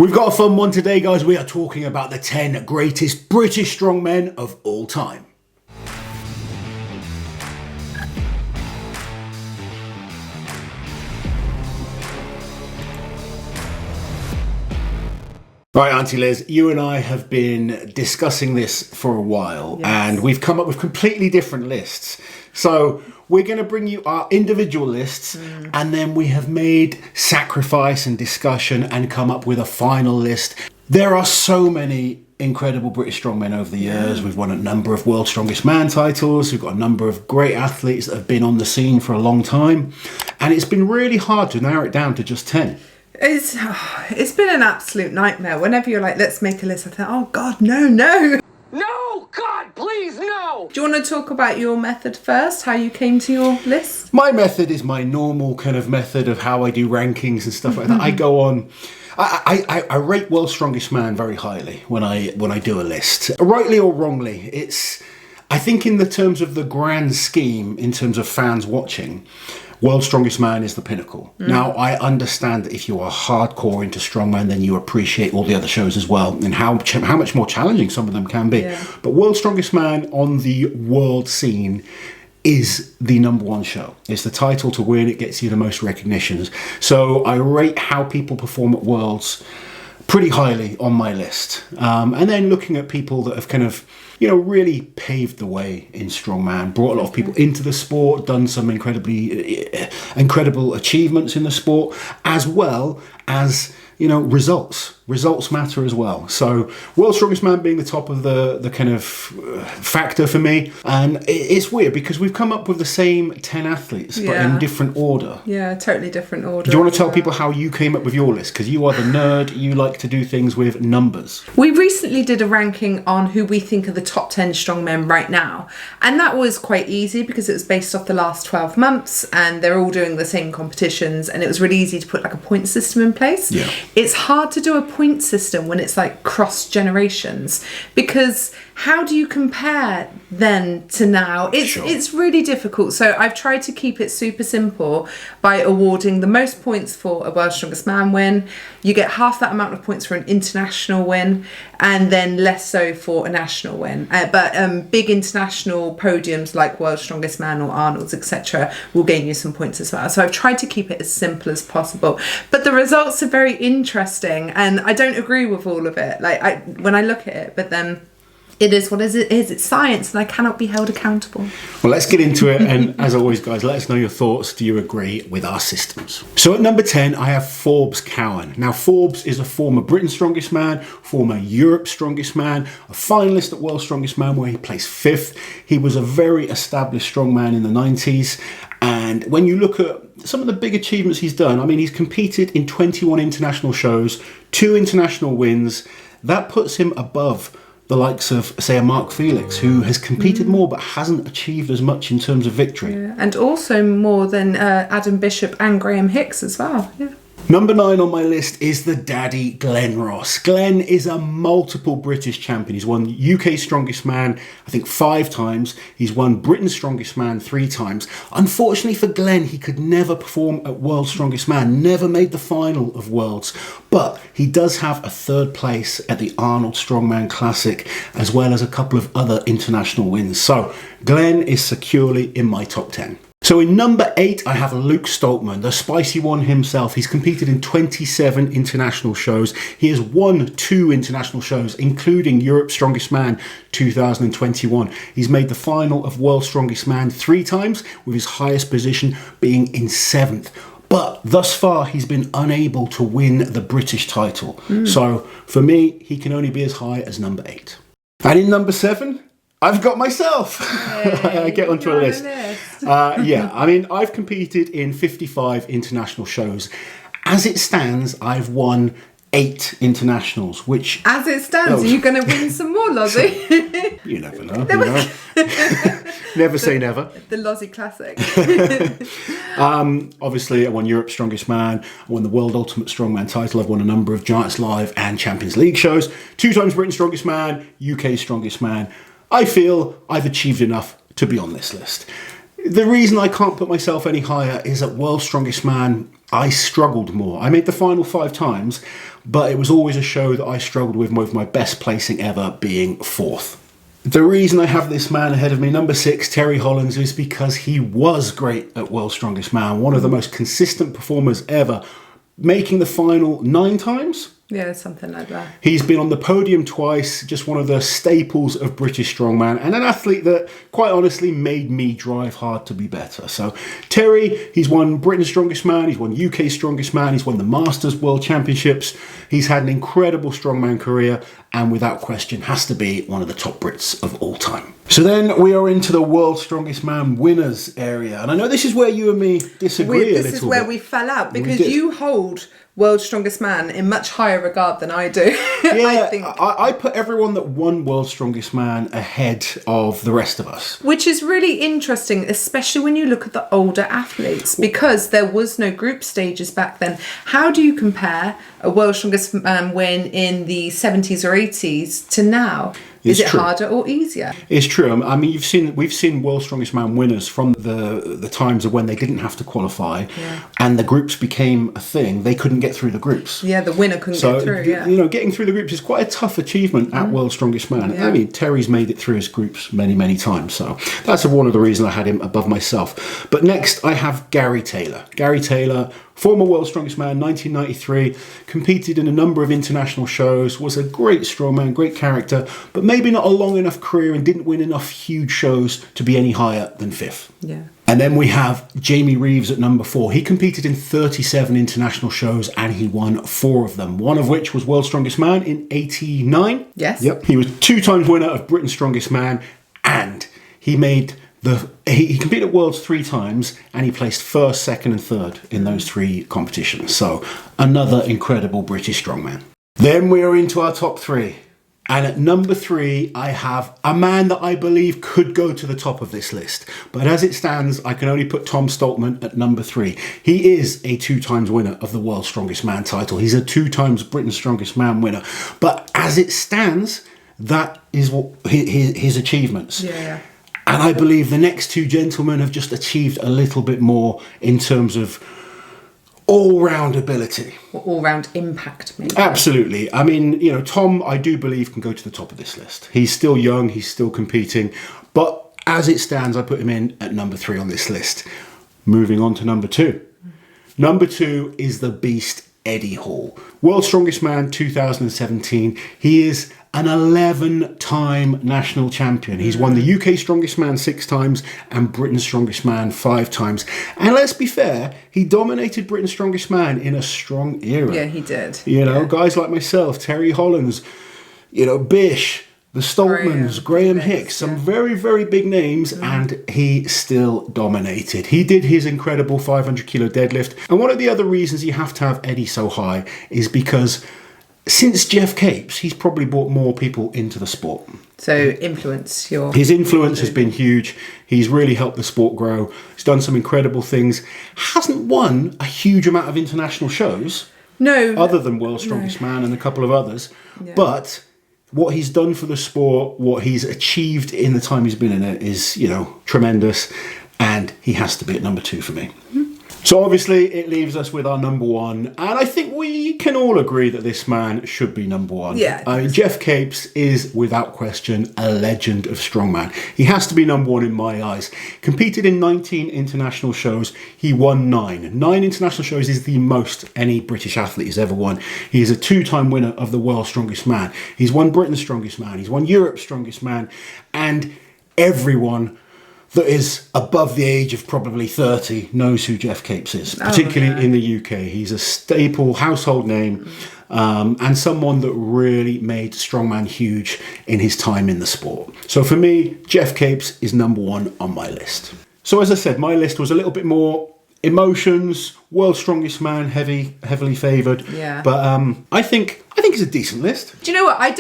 We've got a fun one today, guys. We are talking about the 10 greatest British strongmen of all time. Right, Auntie Liz, you and I have been discussing this for a while, and we've come up with completely different lists. So we're going to bring you our individual lists, and then we have made sacrifice and discussion and come up with a final list. There are so many incredible British strongmen over the years. We've won a number of World's Strongest Man titles. We've got a number of great athletes that have been on the scene for a long time, and it's been really hard to narrow it down to just 10. It's been an absolute nightmare. Whenever you're like, let's make a list, I think, oh God, no. No, God, please, no! Do you want to talk about your method first, how you came to your list? My method is my normal kind of method of how I do rankings and stuff like that. I go on, I rate World's Strongest Man very highly when I do a list. Rightly or wrongly, I think in the terms of the grand scheme, in terms of fans watching, World's Strongest Man is the pinnacle. Now, I understand that if you are hardcore into strongman, then you appreciate all the other shows as well, and how much more challenging some of them can be. Yeah. But World's Strongest Man on the world scene is the number one show. It's the title to win. It gets you the most recognitions. So I rate how people perform at Worlds pretty highly on my list. And then looking at people that have kind of, really paved the way in strongman, brought a lot of people into the sport, done some incredible achievements in the sport, as well as, results. Results matter as well. So World's Strongest Man being the top of the kind of factor for me. And it's weird because we've come up with the same 10 athletes, but in different order. Yeah, totally different order. Do you want to tell people how you came up with your list? Because you are the nerd, you like to do things with numbers. We recently did a ranking on who we think are the top 10 strongmen right now. And that was quite easy because it was based off the last 12 months and they're all doing the same competitions, and it was really easy to put like a point system in place. Yeah. It's hard to do a point system when it's like cross generations, because how do you compare then to now? It's really difficult. So I've tried to keep it super simple by awarding the most points for a World's Strongest Man win. You get half that amount of points for an international win, and then less so for a national win. But big international podiums like World's Strongest Man or Arnold's, etc., will gain you some points as well. So I've tried to keep it as simple as possible. But the results are very interesting, and I don't agree with all of it. When I look at it, but then it is what it is. It's science, and I cannot be held accountable. Well, let's get into it. And as always, guys, let us know your thoughts. Do you agree with our systems? So at number 10, I have Forbes Cowen. Now, Forbes is a former Britain's Strongest Man, former Europe's Strongest Man, a finalist at World's Strongest Man where he placed 5th. He was a very established strongman in the 90s. And when you look at some of the big achievements he's done, I mean, he's competed in 21 international shows, 2 international wins. That puts him above the likes of, say, a Mark Felix, who has competed more but hasn't achieved as much in terms of victory. Yeah, and also more than Adam Bishop and Graham Hicks as well. Yeah. Number 9 on my list is the daddy, Glenn Ross. Glenn is a multiple British champion. He's won UK Strongest Man, I think 5 times. He's won Britain's Strongest Man 3 times. Unfortunately for Glenn, he could never perform at World's Strongest Man, never made the final of Worlds. But he does have a 3rd place at the Arnold Strongman Classic, as well as a couple of other international wins. So Glenn is securely in my top 10. So in number 8, I have Luke Stoltman, the spicy one himself. He's competed in 27 international shows. He has won 2 international shows, including Europe's Strongest Man 2021. He's made the final of World's Strongest Man 3 times, with his highest position being in 7th. But thus far, he's been unable to win the British title. So for me, he can only be as high as number 8. And in number 7, I've got myself. I get onto a list. I mean, I've competed in 55 international shows. As it stands, I've won 8 internationals, which... As it stands, are you going to win some more, Lozzie? You never know. Never say never. The Lozzie Classic. Obviously, I won Europe's Strongest Man. I won the World Ultimate Strongman title. I've won a number of Giants Live and Champions League shows. 2 times Britain's Strongest Man, UK Strongest Man. I feel I've achieved enough to be on this list. The reason I can't put myself any higher is at World's Strongest Man, I struggled more. I made the final 5 times, but it was always a show that I struggled with my best placing ever being 4th. The reason I have this man ahead of me, number 6, Terry Hollands, is because he was great at World's Strongest Man, one of the most consistent performers ever, making the final 9 times. Yeah, something like that. He's been on the podium twice, just one of the staples of British Strongman, and an athlete that, quite honestly, made me drive hard to be better. So, Terry, he's won Britain's Strongest Man, he's won UK's Strongest Man, he's won the Masters World Championships, he's had an incredible strongman career, and without question has to be one of the top Brits of all time. So then we are into the World's Strongest Man winners area, and I know this is where you and me disagree a little bit. This is where we fell out, because you hold World's Strongest Man in much higher regard than I do. Yeah, I think. I put everyone that won World's Strongest Man ahead of the rest of us. Which is really interesting, especially when you look at the older athletes, because there was no group stages back then. How do you compare a World's Strongest Man win in the 70s or 80s to now? Is it harder or easier? It's true. I mean, we've seen World's Strongest Man winners from the times of when they didn't have to qualify, and the groups became a thing. They couldn't get through the groups. Yeah, the winner couldn't get through. Yeah, you know, getting through the groups is quite a tough achievement at World's Strongest Man. Yeah. I mean, Terry's made it through his groups many, many times, so that's one of the reasons I had him above myself. But next, I have Gary Taylor. Gary Taylor, former World's Strongest Man, 1993, competed in a number of international shows, was a great strongman, great character, but maybe not a long enough career and didn't win enough huge shows to be any higher than 5th. Yeah. And then we have Jamie Reeves at number 4. He competed in 37 international shows and he won 4 of them, one of which was World's Strongest Man in 89. Yes. Yep. He was 2 times winner of Britain's Strongest Man, and he made he competed at Worlds 3 times, and he placed 1st, 2nd and 3rd in those 3 competitions. So another incredible British strongman. Then we are into our top 3. And at number 3, I have a man that I believe could go to the top of this list. But as it stands, I can only put Tom Stoltman at number 3. He is a 2 times winner of the World's Strongest Man title. He's a 2 times Britain's Strongest Man winner. But as it stands, that is what his achievements. Yeah. And I believe the next 2 gentlemen have just achieved a little bit more in terms of all-round ability. Or all-round impact, maybe. Absolutely. I mean, you know, Tom, I do believe, can go to the top of this list. He's still young, he's still competing. But as it stands, I put him in at number 3 on this list. Moving on to number 2. Number 2 is the beast Eddie Hall. World's Strongest Man 2017. He is an 11-time national champion. He's won the UK Strongest Man 6 times and Britain's Strongest Man 5 times. And let's be fair, he dominated Britain's Strongest Man in a strong era. Yeah, he did. You know, guys like myself, Terry Hollands, you know, Bish, the Stoltmans, Graham Hicks, some very, very big names, and he still dominated. He did his incredible 500 kilo deadlift. And one of the other reasons you have to have Eddie so high is because since Geoff Capes, he's probably brought more people into the sport. So his influence has been huge. He's really helped the sport grow. He's done some incredible things. Hasn't won a huge amount of international shows. No. Other than World's Strongest Man and a couple of others. Yeah. But what he's done for the sport, what he's achieved in the time he's been in it is, you know, tremendous. And he has to be at number 2 for me. So obviously it leaves us with our number 1, and I think we can all agree that this man should be number 1. Yeah. I mean, Geoff Capes is without question a legend of strongman. He has to be number 1 in my eyes. Competed in 19 international shows. He won 9. 9 international shows is the most any British athlete has ever won. He is a 2-time winner of the World's Strongest Man. He's won Britain's Strongest Man. He's won Europe's Strongest Man, and everyone that is above the age of probably 30 knows who Geoff Capes is, particularly in the UK. He's a staple household name, and someone that really made strongman huge in his time in the sport. So for me, Geoff Capes is number 1 on my list. So as I said, my list was a little bit more emotions, World's Strongest Man, heavily favoured. Yeah. But I think it's a decent list. Do you know what? I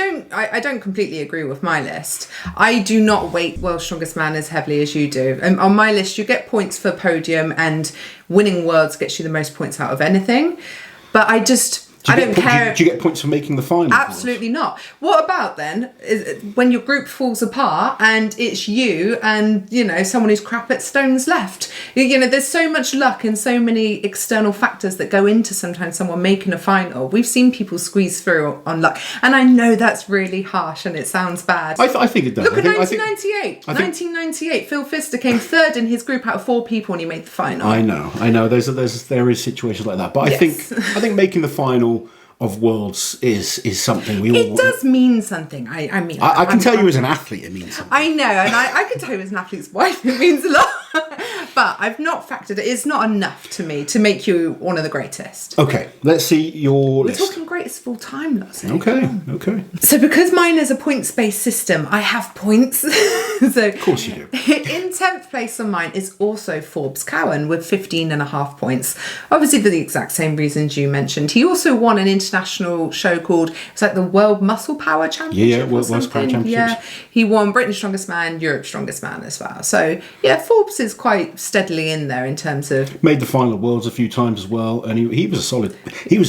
don't completely agree with my list. I do not weight World's Strongest Man as heavily as you do. On my list, you get points for podium, and winning worlds gets you the most points out of anything. But I don't care. Do you get points for making the final? Absolutely not. What about then is when your group falls apart and it's you and, you know, someone who's crap at stones left? You know, there's so much luck and so many external factors that go into sometimes someone making a final. We've seen people squeeze through on luck. And I know that's really harsh and it sounds bad. I think it does. Look at 1998. 1998, Phil Pfister came third in his group out of 4 people and he made the final. I know. There is situations like that. But I think making the final of Worlds is something we all... It does mean something. I can tell you as an athlete it means something. I know, and I can tell you as an athlete's wife it means a lot. But I've not factored it. It's not enough to me to make you one of the greatest. Okay, let's see your list. We're talking greatest of all time, Lossie. Okay. So because mine is a points-based system, I have points. So Of course you do. In 10th place on mine is also Forbes Cowen with 15.5 points. Obviously for the exact same reasons you mentioned. He also won an international show called, it's like the World Muscle Power Championship. Yeah, World Muscle Power Championships. Yeah, he won Britain's Strongest Man, Europe's Strongest Man as well. So yeah, Forbes is quite steadily in there in terms of... Made the final of Worlds a few times as well, and he was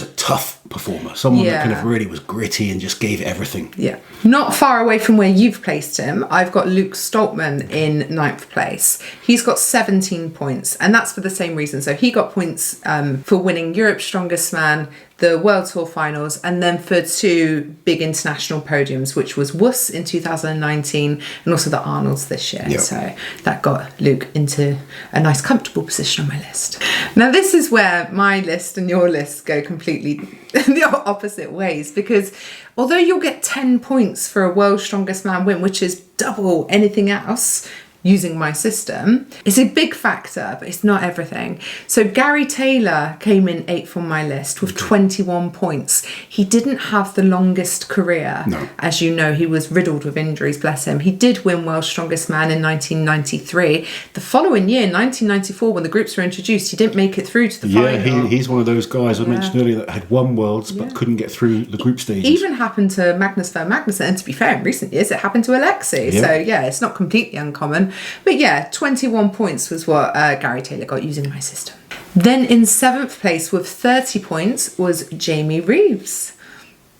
a tough performer, someone that kind of really was gritty and just gave everything. Yeah. Not far away from where you've placed him, I've got Luke Stoltman in 9th place. He's got 17 points, and that's for the same reason. So he got points for winning Europe's Strongest Man, the World Tour finals, and then for 2 big international podiums, which was Wuss in 2019 and also the Arnolds this year. Yep. So that got Luke into a nice comfortable position on my list. Now this is where my list and your list go completely the opposite ways, because although you'll get 10 points for a World's Strongest Man win, which is double anything else using my system, it's a big factor, but it's not everything. So Gary Taylor came in 8th on my list with 21 points. He didn't have the longest career. No. As you know, he was riddled with injuries, bless him. He did win World's Strongest Man in 1993. The following year, 1994, when the groups were introduced, he didn't make it through to the final. Yeah, he's one of those guys I mentioned earlier that had won Worlds but couldn't get through the group stages. Even happened to Magnus Ver Magnussen, and to be fair, in recent years, it happened to Alexei. Yeah. So yeah, it's not completely uncommon. But yeah, 21 points was what Gary Taylor got using my system. Then in 7th place with 30 points was Jamie Reeves.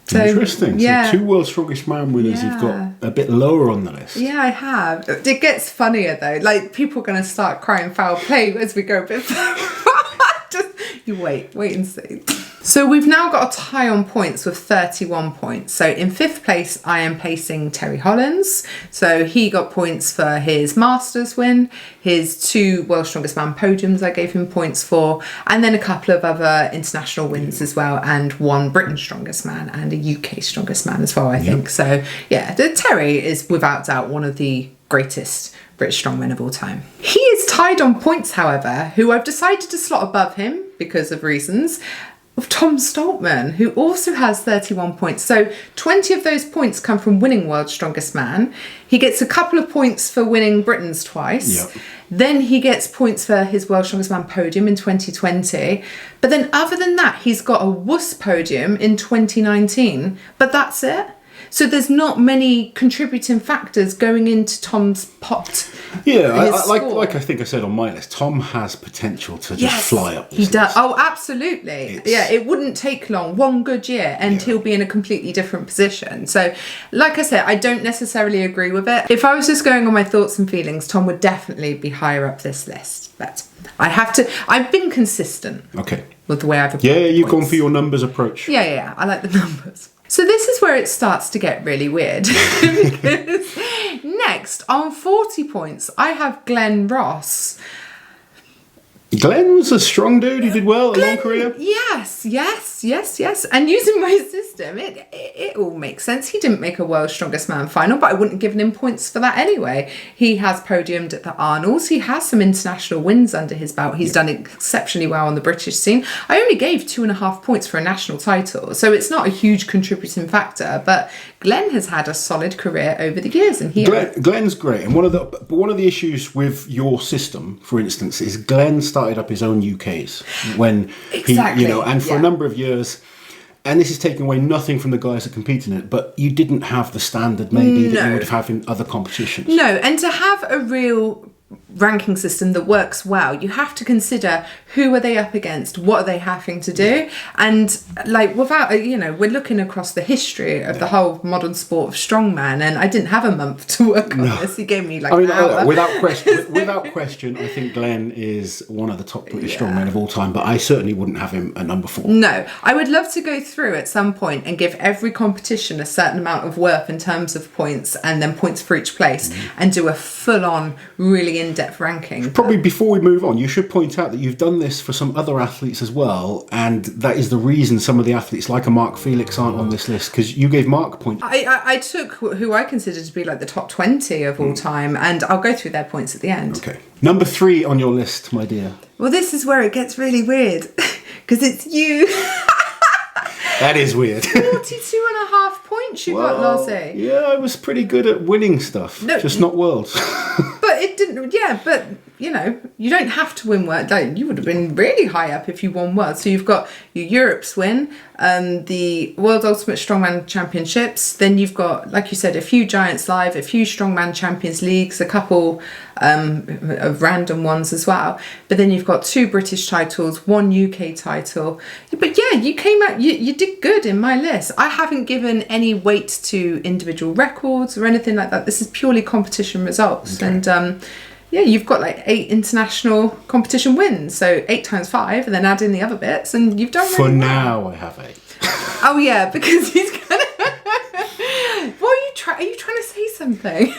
So, interesting. Yeah. So 2 World's Strongest Man winners you've got a bit lower on the list. Yeah, I have. It gets funnier though. Like, people are going to start crying foul play as we go a bit further. Just, you wait and see. So we've now got a tie on points with 31 points. So in 5th place, I am placing Terry Hollins. So he got points for his Masters win, his 2 World's Strongest Man podiums I gave him points for, and then a couple of other international wins as well, and 1 Britain's Strongest Man and a UK Strongest Man as well, I think. So yeah, Terry is without doubt one of the greatest British strongmen of all time. He is tied on points, however, who I've decided to slot above him because of reasons, of Tom Stoltman, who also has 31 points. So 20 of those points come from winning World's Strongest Man. He gets a couple of points for winning Britain's twice. Yep. Then he gets points for his World's Strongest Man podium in 2020. But then other than that, he's got a Wuss podium in 2019. But that's it. So there's not many contributing factors going into Tom's pot. Yeah, like I think I said on my list, Tom has potential to just fly up. He does. Oh, absolutely. Yeah, it wouldn't take long. 1 good year and he'll be in a completely different position. So, like I said, I don't necessarily agree with it. If I was just going on my thoughts and feelings, Tom would definitely be higher up this list. But I've been consistent. Okay. With the way I've approached you've gone for your numbers approach. Yeah, I like the numbers. So this is where it starts to get really weird. Because next, on 40 points, I have Glenn Ross. Glenn was a strong dude. He did well, a long career. Yes. And using my system, it all makes sense. He didn't make a World's Strongest Man final, but I wouldn't have given him points for that anyway. He has podiumed at the Arnolds. He has some international wins under his belt. He's done exceptionally well on the British scene. I only gave 2.5 points for a national title, so it's not a huge contributing factor, but Glenn has had a solid career over the years, and Glenn's great. And one of the issues with your system, for instance, is Glenn started up his own UKs when he, and for a number of years. And this is taking away nothing from the guys that compete in it, but you didn't have the standard maybe that you would have in other competitions. No, and to have a real ranking system that works well, you have to consider who are they up against, what are they having to do, and like without we're looking across the history of the whole modern sport of strongman, and I didn't have a month to work on this. He gave me like an hour. Without question, I think Glenn is one of the top British strongmen of all time, but I certainly wouldn't have him at number 4. No, I would love to go through at some point and give every competition a certain amount of worth in terms of points, and then points for each place, and do a full-on, really in-depth ranking. Probably before we move on, you should point out that you've done this for some other athletes as well, and that is the reason some of the athletes like a Mark Felix aren't on this list, because you gave Mark points. I took who I consider to be like the top 20 of all time, and I'll go through their points at the end. Okay. Number 3 on your list, my dear. Well, this is where it gets really weird, because it's you. That is weird. 42.5 points you got, Lozzie. Yeah, I was pretty good at winning stuff, just not worlds. But it didn't, but you don't have to win world. Like, you would have been really high up if you won world. So you've got your Europe's win, the World Ultimate Strongman Championships. Then you've got, like you said, a few Giants Live, a few Strongman Champions Leagues, a couple of random ones as well. But then you've got 2 British titles, 1 UK title. But yeah, you came out, you did good in my list. I haven't given any weight to individual records or anything like that. This is purely competition results. Okay. And you've got like 8 international competition wins. So 8 times 5, and then add in the other bits, and you've done really well. For now, I have 8. Oh yeah, because he's gonna. What are you trying to say something?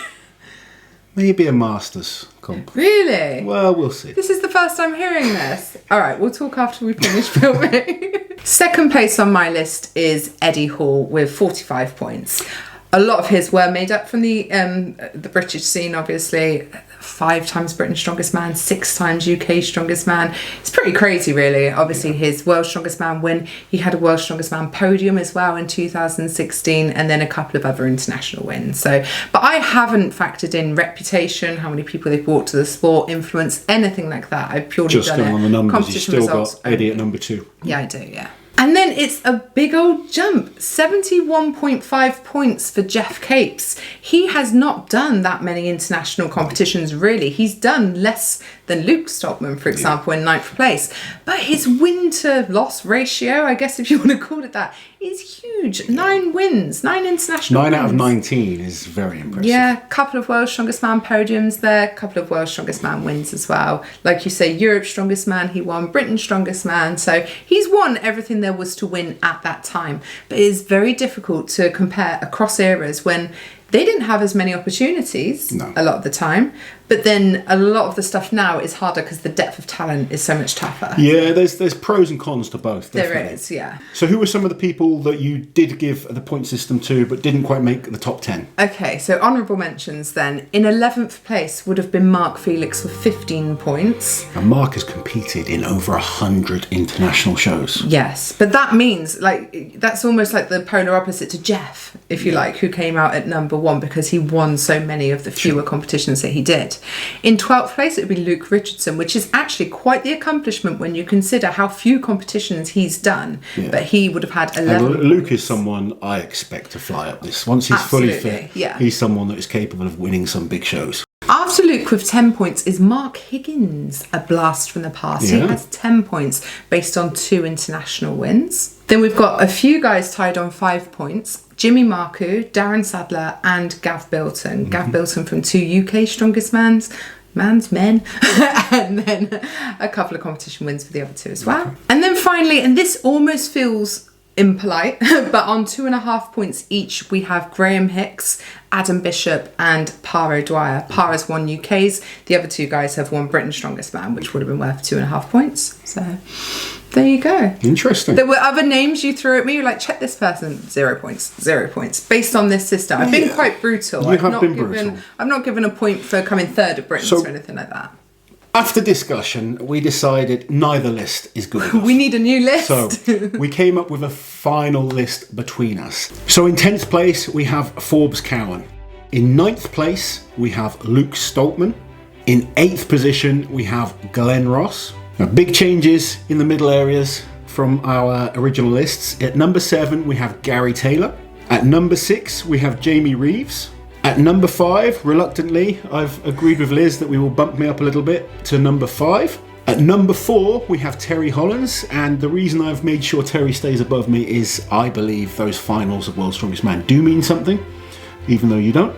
Maybe a Masters comp. Really? Well, we'll see. This is the first time hearing this. All right, we'll talk after we finish filming. Second place on my list is Eddie Hall with 45 points. A lot of his were made up from the British scene, obviously. 5 times Britain's Strongest Man, 6 times UK's Strongest Man. It's pretty crazy, really. Obviously, his World's Strongest Man win. He had a World's Strongest Man podium as well in 2016, and then a couple of other international wins. So, but I haven't factored in reputation, how many people they've brought to the sport, influence, anything like that. I've purely just done it. Just on the numbers, you still results got Eddie at number 2. Yeah, I do, yeah. And then it's a big old jump, 71.5 points for Geoff Capes. He has not done that many international competitions, really. He's done less than Luke Stoltman, for example, in 9th place. But his win-to-loss ratio, I guess if you want to call it that, is huge. 9 wins, 9 international 9 wins. out of 19 is very impressive. Yeah, a couple of World's Strongest Man podiums there, a couple of World's Strongest Man wins as well. Like you say, Europe's Strongest Man, he won Britain's Strongest Man. So he's won everything there was to win at that time. But it is very difficult to compare across eras when they didn't have as many opportunities a lot of the time. But then a lot of the stuff now is harder because the depth of talent is so much tougher. Yeah, there's pros and cons to both. Definitely. There is, yeah. So who were some of the people that you did give the point system to but didn't quite make the top 10? Okay, so honourable mentions then. In 11th place would have been Mark Felix with 15 points. And Mark has competed in over 100 international shows. Yes, but that means, like, that's almost like the polar opposite to Geoff, if you like, who came out at number 1 because he won so many of the fewer competitions that he did. In 12th place, it would be Luke Richardson, which is actually quite the accomplishment when you consider how few competitions he's done. Yeah. But he would have had 11 And Luke is someone I expect to fly up this. Once he's fully fit, he's someone that is capable of winning some big shows. After Luke with 10 points is Mark Higgins, a blast from the past. Yeah. He has 10 points based on 2 international wins. Then we've got a few guys tied on 5 points. Jimmy Marku, Darren Sadler and Gav Bilton. Mm-hmm. Gav Bilton from 2 UK Strongest men. And then a couple of competition wins for the other 2 as well. Okay. And then finally, and this almost feels impolite, but on 2.5 points each, we have Graham Hicks, Adam Bishop and Par O'Dwyer. Par has won UK's. The other 2 guys have won Britain's Strongest Man, which would have been worth 2.5 points. So there you go. Interesting. There were other names you threw at me. You're like, check this person. 0 points. 0 points. Based on this system. I've been quite brutal. You have been brutal. I've not given a point for coming 3rd at Britain's or anything like that. After discussion, we decided neither list is good enough. We need a new list. So we came up with a final list between us. So in 10th place, we have Forbes Cowen. In 9th place, we have Luke Stoltman. In 8th position, we have Glenn Ross. Now, big changes in the middle areas from our original lists. At number 7, we have Gary Taylor. At number 6, we have Jamie Reeves. At number 5, reluctantly, I've agreed with Liz that we will bump me up a little bit to number 5. At number 4, we have Terry Hollands, and the reason I've made sure Terry stays above me is I believe those finals of World's Strongest Man do mean something, even though you don't.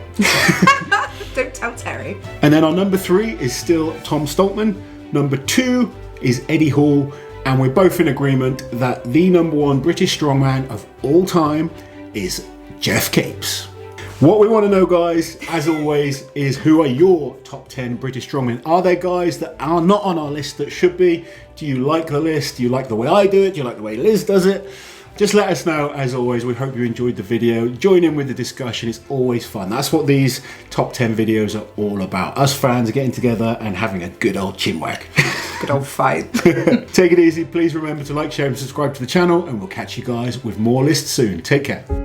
Don't tell Terry. And then our number 3 is still Tom Stoltman. Number 2 is Eddie Hall, and we're both in agreement that the number 1 British strongman of all time is Geoff Capes. What we want to know, guys, as always, is who are your top 10 British strongmen? Are there guys that are not on our list that should be? Do you like the list? Do you like the way I do it? Do you like the way Liz does it? Just let us know. As always, we hope you enjoyed the video. Join in with the discussion. It's always fun. That's what these top 10 videos are all about. Us fans getting together and having a good old chinwag. Good old fight. Take it easy. Please remember to like, share and subscribe to the channel, and we'll catch you guys with more lists soon. Take care.